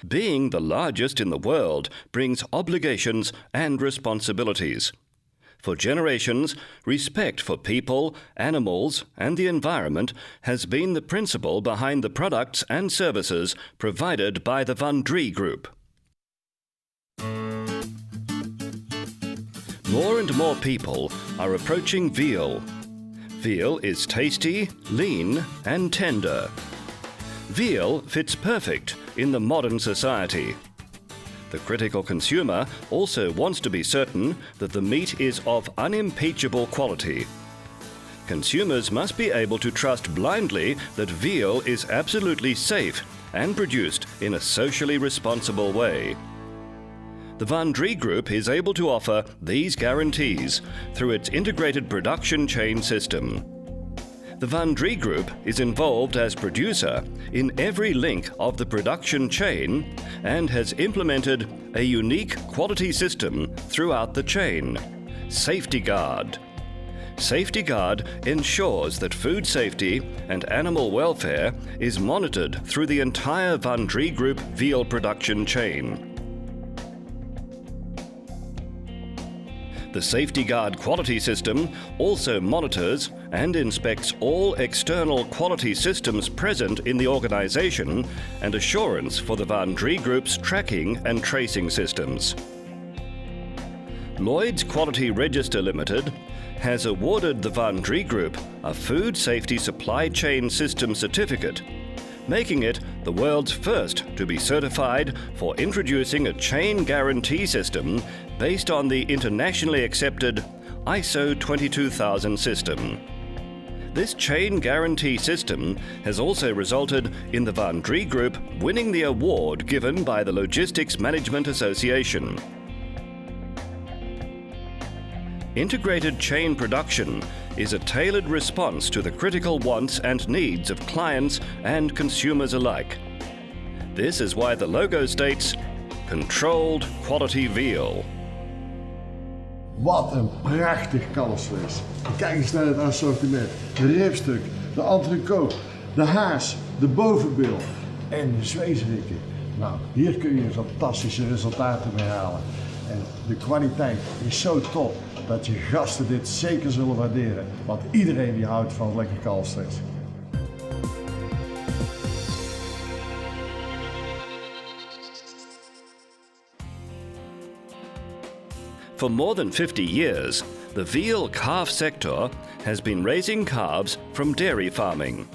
being the largest in the world brings obligations and responsibilities. For generations, respect for people, animals, and the environment has been the principle behind the products and services provided by the Vanre Group. More and more people are approaching veal. Veal is tasty, lean, and tender. Veal fits perfect in the modern society. The critical consumer also wants to be certain that the meat is of unimpeachable quality. Consumers must be able to trust blindly that veal is absolutely safe and produced in a socially responsible way. The Vanre Group is able to offer these guarantees through its integrated production chain system. The Vanre Group is involved as producer in every link of the production chain and has implemented a unique quality system throughout the chain, Safety Guard. Safety Guard ensures that food safety and animal welfare is monitored through the entire Vanre Group veal production chain. The Safety Guard quality system also monitors and inspects all external quality systems present in the organization and assurance for the Vanre Group's tracking and tracing systems. Lloyd's Quality Register Limited has awarded the Vanre Group a Food Safety Supply Chain System certificate, making it the world's first to be certified for introducing a chain guarantee system based on the internationally accepted ISO 22000 system. This chain guarantee system has also resulted in the Vanre Group winning the award given by the Logistics Management Association. Integrated chain production is a tailored response to the critical wants and needs of clients and consumers alike. This is why the logo states, "Controlled Quality Veal." Wat een prachtig kalfsvlees. Kijk eens naar het assortiment. De ribstuk, de entrecote, de haas, de bovenbil en de zweesrikken. Nou, hier kun je fantastische resultaten mee halen. En de kwaliteit is zo top dat je gasten dit zeker zullen waarderen. Want iedereen die houdt van lekker kalfsvlees. For more than 50 years, the veal calf sector has been raising calves from dairy farming.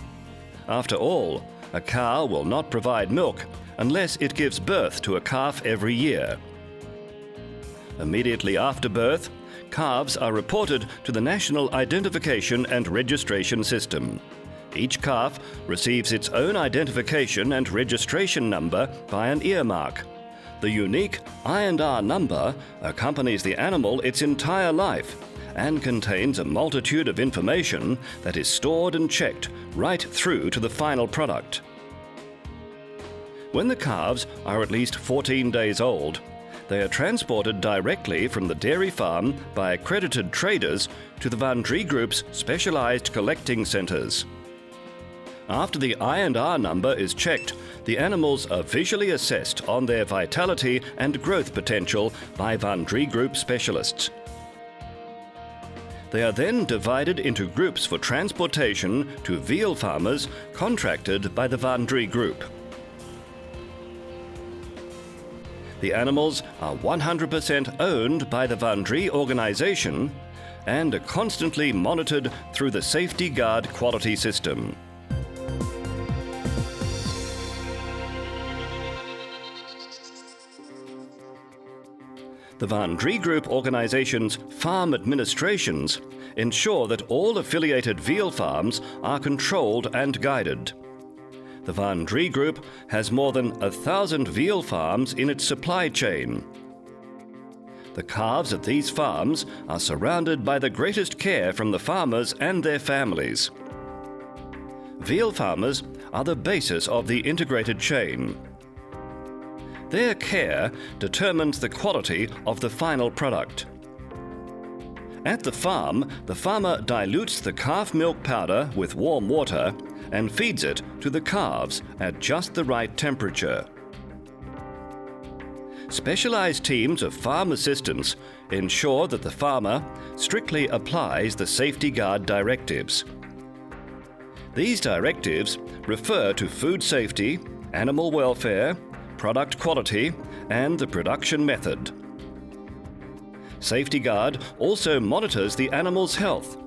After all, a cow will not provide milk unless it gives birth to a calf every year. Immediately after birth, calves are reported to the National Identification and Registration System. Each calf receives its own identification and registration number by an earmark. The unique I&R number accompanies the animal its entire life and contains a multitude of information that is stored and checked right through to the final product. When the calves are at least 14 days old, they are transported directly from the dairy farm by accredited traders to the Vanre Group's specialized collecting centers. After the I&R number is checked, the animals are visually assessed on their vitality and growth potential by Vanre Group specialists. They are then divided into groups for transportation to veal farmers contracted by the Vanre Group. The animals are 100% owned by the Vanre organization and are constantly monitored through the Safety Guard quality system. The Vanre Group organization's farm administrations ensure that all affiliated veal farms are controlled and guided. The Vanre Group has more than 1,000 veal farms in its supply chain. The calves at these farms are surrounded by the greatest care from the farmers and their families. Veal farmers are the basis of the integrated chain. Their care determines the quality of the final product. At the farm, the farmer dilutes the calf milk powder with warm water and feeds it to the calves at just the right temperature. Specialized teams of farm assistants ensure that the farmer strictly applies the safety guard directives. These directives refer to food safety, animal welfare, product quality, and the production method. Safety Guard also monitors the animal's health.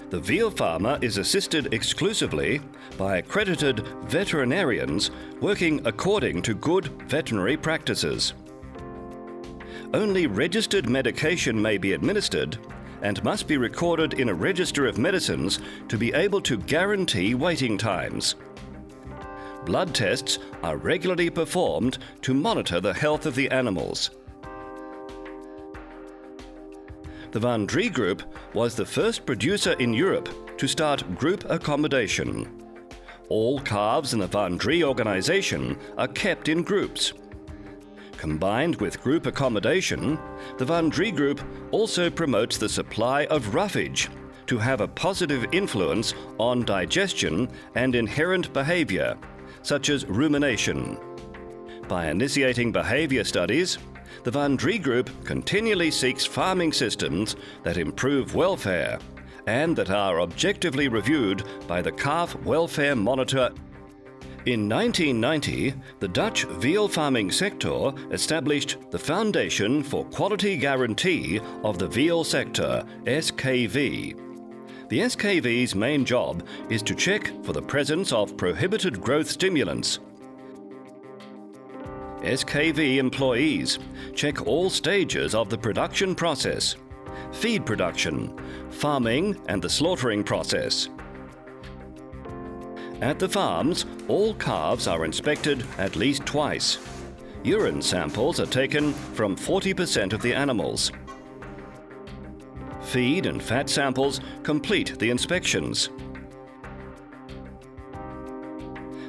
The veal farmer is assisted exclusively by accredited veterinarians working according to good veterinary practices. Only registered medication may be administered and must be recorded in a register of medicines to be able to guarantee waiting times. Blood tests are regularly performed to monitor the health of the animals. The Vanre Group was the first producer in Europe to start group accommodation. All calves in the Vanre organization are kept in groups. Combined with group accommodation, the Vanre Group also promotes the supply of roughage to have a positive influence on digestion and inherent behavior, such as rumination. By initiating behavior studies, the Vanre Group continually seeks farming systems that improve welfare and that are objectively reviewed by the Calf Welfare Monitor. In 1990, the Dutch veal farming sector established the Foundation for Quality Guarantee of the Veal Sector, SKV. The SKV's main job is to check for the presence of prohibited growth stimulants. SKV employees check all stages of the production process: feed production, farming, and the slaughtering process. At the farms, all calves are inspected at least twice. Urine samples are taken from 40% of the animals. Feed and fat samples complete the inspections.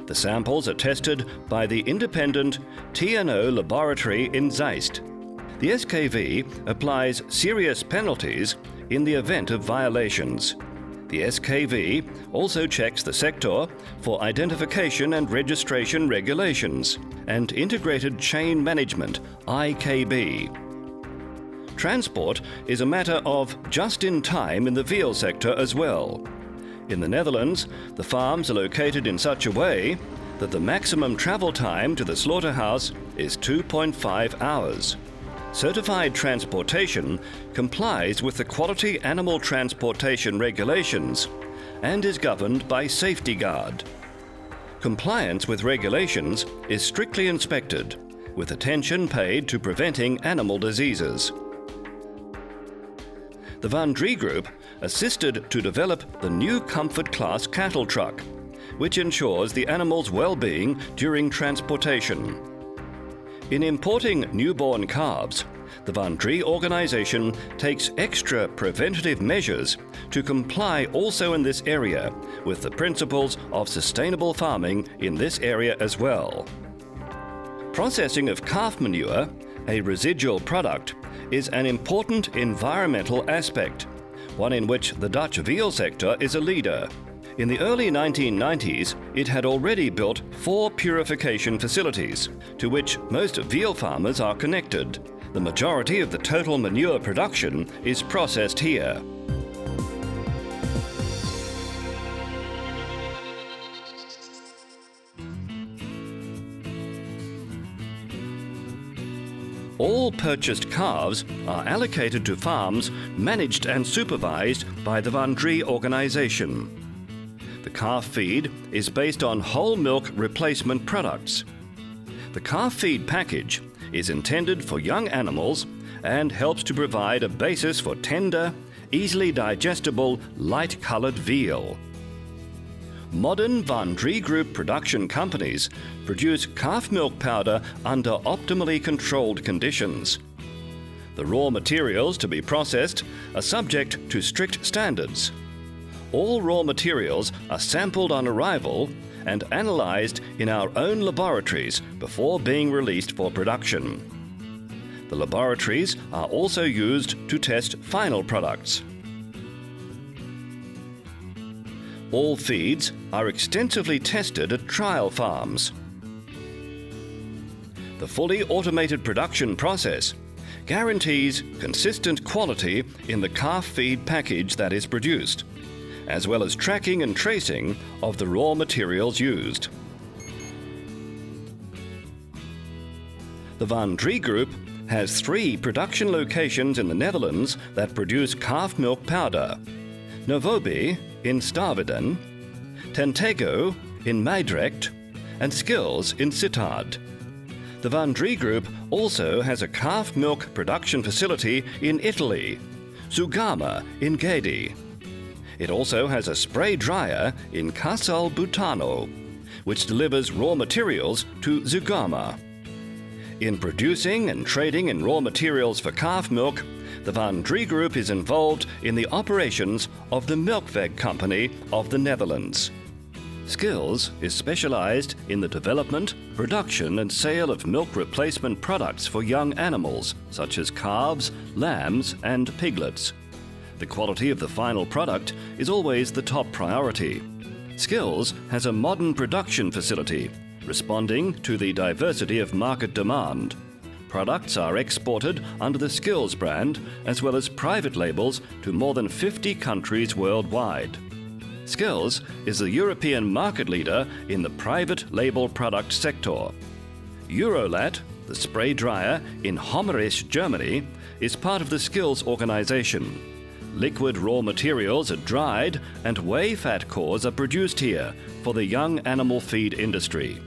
The samples are tested by the independent TNO laboratory in Zeist. The SKV applies serious penalties in the event of violations. The SKV also checks the sector for identification and registration regulations and integrated chain management, IKB. Transport is a matter of just-in-time in the veal sector as well. In the Netherlands, the farms are located in such a way that the maximum travel time to the slaughterhouse is 2.5 hours. Certified transportation complies with the Quality Animal Transportation Regulations and is governed by Safety Guard. Compliance with regulations is strictly inspected, with attention paid to preventing animal diseases. The Vanre Group assisted to develop the new Comfort Class cattle truck, which ensures the animal's well-being during transportation. In importing newborn calves, the Vanre organization takes extra preventative measures to comply also in this area with the principles of sustainable farming in this area as well. Processing of calf manure, a residual product, is an important environmental aspect, one in which the Dutch veal sector is a leader. In the early 1990s, it had already built 4 purification facilities, to which most veal farmers are connected. The majority of the total manure production is processed here. All purchased calves are allocated to farms managed and supervised by the Vanre organization. The calf feed is based on whole milk replacement products. The calf feed package is intended for young animals and helps to provide a basis for tender, easily digestible, light-colored veal. Modern Vanre Group production companies produce calf milk powder under optimally controlled conditions. The raw materials to be processed are subject to strict standards. All raw materials are sampled on arrival and analyzed in our own laboratories before being released for production. The laboratories are also used to test final products. All feeds are extensively tested at trial farms. The fully automated production process guarantees consistent quality in the calf feed package that is produced, as well as tracking and tracing of the raw materials used. The Vanre Group has 3 production locations in the Netherlands that produce calf milk powder: Novobi in Staveden, Tentego in Meidrecht, and Skills in Sittard. The Vanre Group also has a calf milk production facility in Italy, Zugama in Gedi. It also has a spray dryer in Casal Butano, which delivers raw materials to Zugama. In producing and trading in raw materials for calf milk, the Vanre Group is involved in the operations of the Melkweg Company of the Netherlands. Skills is specialized in the development, production and sale of milk replacement products for young animals such as calves, lambs and piglets. The quality of the final product is always the top priority. Skills has a modern production facility responding to the diversity of market demand. Products are exported under the Skills brand as well as private labels to more than 50 countries worldwide. Skills is the European market leader in the private label product sector. Eurolat, the spray dryer in Hommerich, Germany, is part of the Skills organization. Liquid raw materials are dried and whey fat cores are produced here for the young animal feed industry.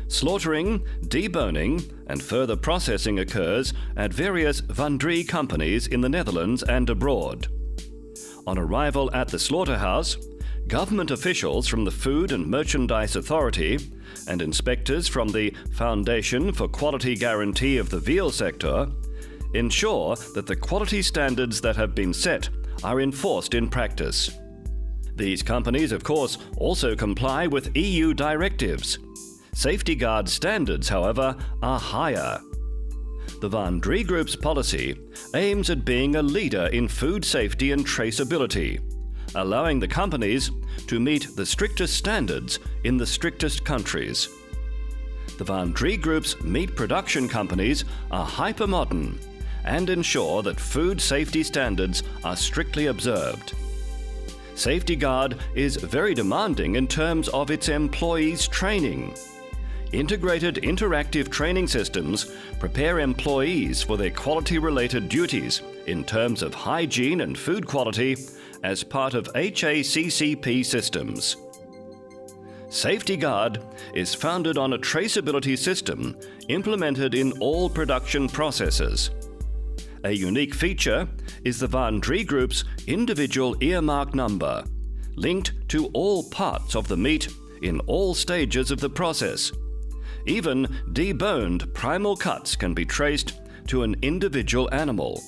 Slaughtering, deboning and further processing occurs at various Vanre companies in the Netherlands and abroad. On arrival at the slaughterhouse, government officials from the Food and Merchandise Authority and inspectors from the Foundation for Quality Guarantee of the Veal sector ensure that the quality standards that have been set are enforced in practice. These companies, of course, also comply with EU directives. Safety Guard standards, however, are higher. The Vanre Group's policy aims at being a leader in food safety and traceability, allowing the companies to meet the strictest standards in the strictest countries. The Vanre Group's meat production companies are hypermodern and ensure that food safety standards are strictly observed. Safety Guard is very demanding in terms of its employees' training. Integrated interactive training systems prepare employees for their quality-related duties in terms of hygiene and food quality as part of HACCP systems. Safety Guard is founded on a traceability system implemented in all production processes. A unique feature is the Vanre Group's individual earmark number, linked to all parts of the meat in all stages of the process. Even deboned primal cuts can be traced to an individual animal.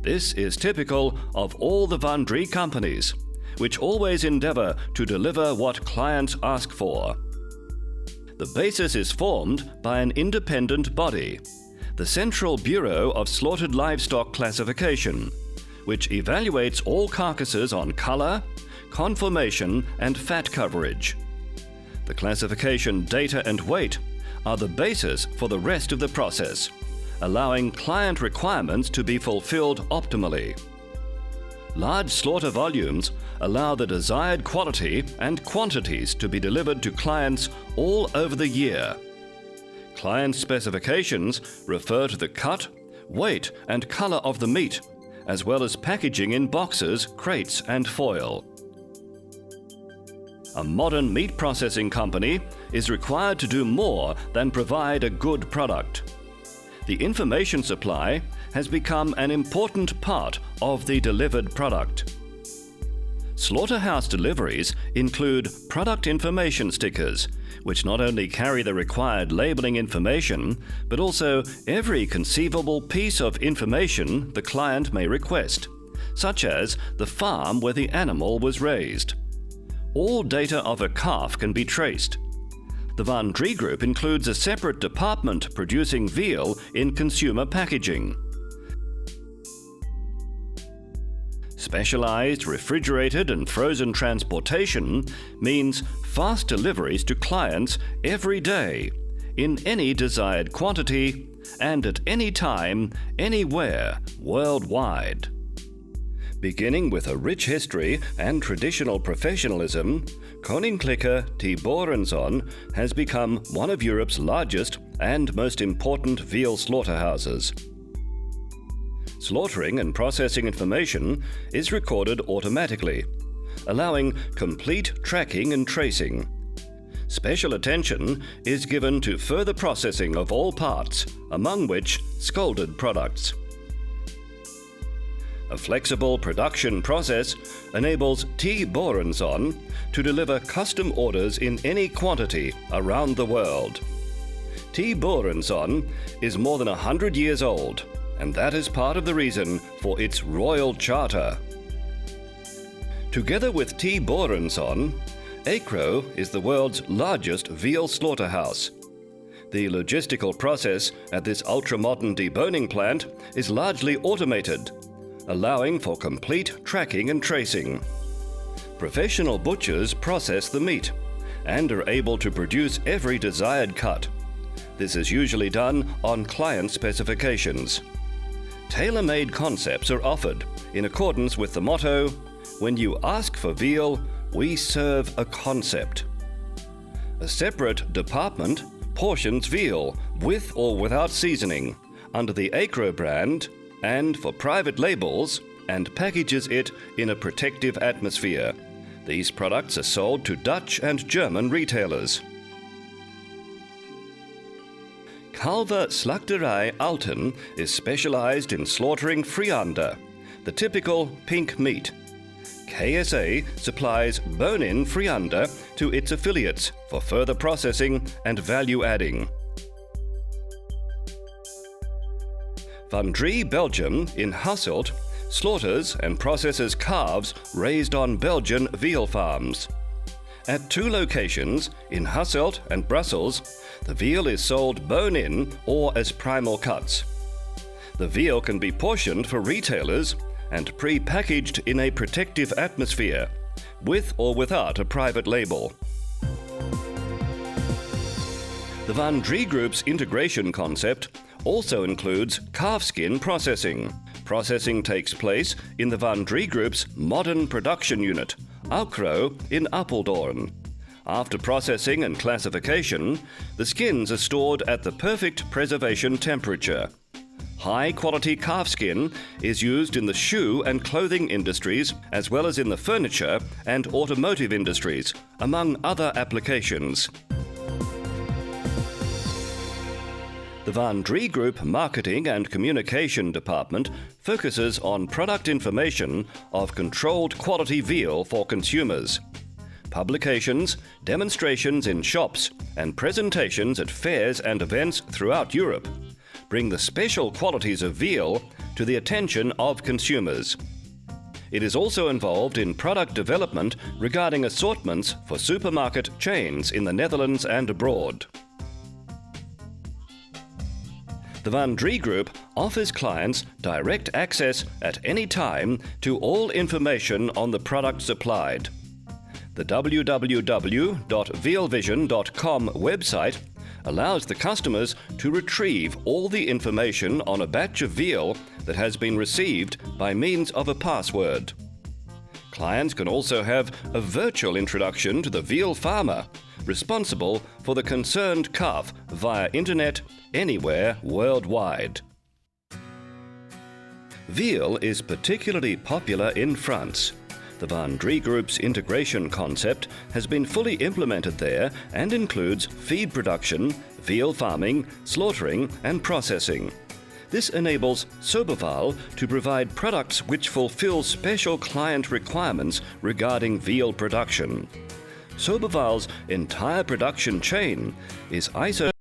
This is typical of all the Vanre companies, which always endeavor to deliver what clients ask for. The basis is formed by an independent body, the Central Bureau of Slaughtered Livestock Classification, which evaluates all carcasses on color, conformation and fat coverage. The classification data and weight are the basis for the rest of the process, allowing client requirements to be fulfilled optimally. Large slaughter volumes allow the desired quality and quantities to be delivered to clients all over the year. Client specifications refer to the cut, weight and color of the meat, as well as packaging in boxes, crates and foil. A modern meat processing company is required to do more than provide a good product. The information supply has become an important part of the delivered product. Slaughterhouse deliveries include product information stickers, which not only carry the required labeling information, but also every conceivable piece of information the client may request, such as the farm where the animal was raised. All data of a calf can be traced. The Vanre Group includes a separate department producing veal in consumer packaging. Specialized refrigerated and frozen transportation means fast deliveries to clients every day, in any desired quantity, and at any time, anywhere, worldwide. Beginning with a rich history and traditional professionalism, Koninklijke Tieborensson has become one of Europe's largest and most important veal slaughterhouses. Slaughtering and processing information is recorded automatically, allowing complete tracking and tracing. Special attention is given to further processing of all parts, among which scalded products. A flexible production process enables Tieborensson to deliver custom orders in any quantity around the world. Tieborensson is more than 100 years old, and that is part of the reason for its royal charter. Together with Tieborensson, Acro is the world's largest veal slaughterhouse. The logistical process at this ultra-modern deboning plant is largely automated, allowing for complete tracking and tracing. Professional butchers process the meat and are able to produce every desired cut. This is usually done on client specifications. Tailor-made concepts are offered in accordance with the motto, "When you ask for veal, we serve a concept." A separate department portions veal with or without seasoning under the Acro brand and for private labels and packages it in a protective atmosphere. These products are sold to Dutch and German retailers. Kalver Slachterij Alten is specialized in slaughtering friander, the typical pink meat. KSA supplies bone-in friander to its affiliates for further processing and value adding. Vanre Belgium in Hasselt slaughters and processes calves raised on Belgian veal farms. At 2 locations, in Hasselt and Brussels, the veal is sold bone-in or as primal cuts. The veal can be portioned for retailers and pre-packaged in a protective atmosphere, with or without a private label. The Vanre Group's integration concept also includes calfskin processing. Processing takes place in the Vanre Group's modern production unit, Acro in Apeldoorn. After processing and classification, the skins are stored at the perfect preservation temperature. High-quality calfskin is used in the shoe and clothing industries, as well as in the furniture and automotive industries, among other applications. The Vanre Group Marketing and Communication Department focuses on product information of controlled quality veal for consumers. Publications, demonstrations in shops, and presentations at fairs and events throughout Europe bring the special qualities of veal to the attention of consumers. It is also involved in product development regarding assortments for supermarket chains in the Netherlands and abroad. The Vanre Group offers clients direct access at any time to all information on the product supplied. The www.vealvision.com website allows the customers to retrieve all the information on a batch of veal that has been received by means of a password. Clients can also have a virtual introduction to the veal farmer, responsible for the concerned calf via internet anywhere worldwide. Veal is particularly popular in France. The Vanre Group's integration concept has been fully implemented there and includes feed production, veal farming, slaughtering and processing. This enables Soberval to provide products which fulfill special client requirements regarding veal production. Soberval's entire production chain is ISO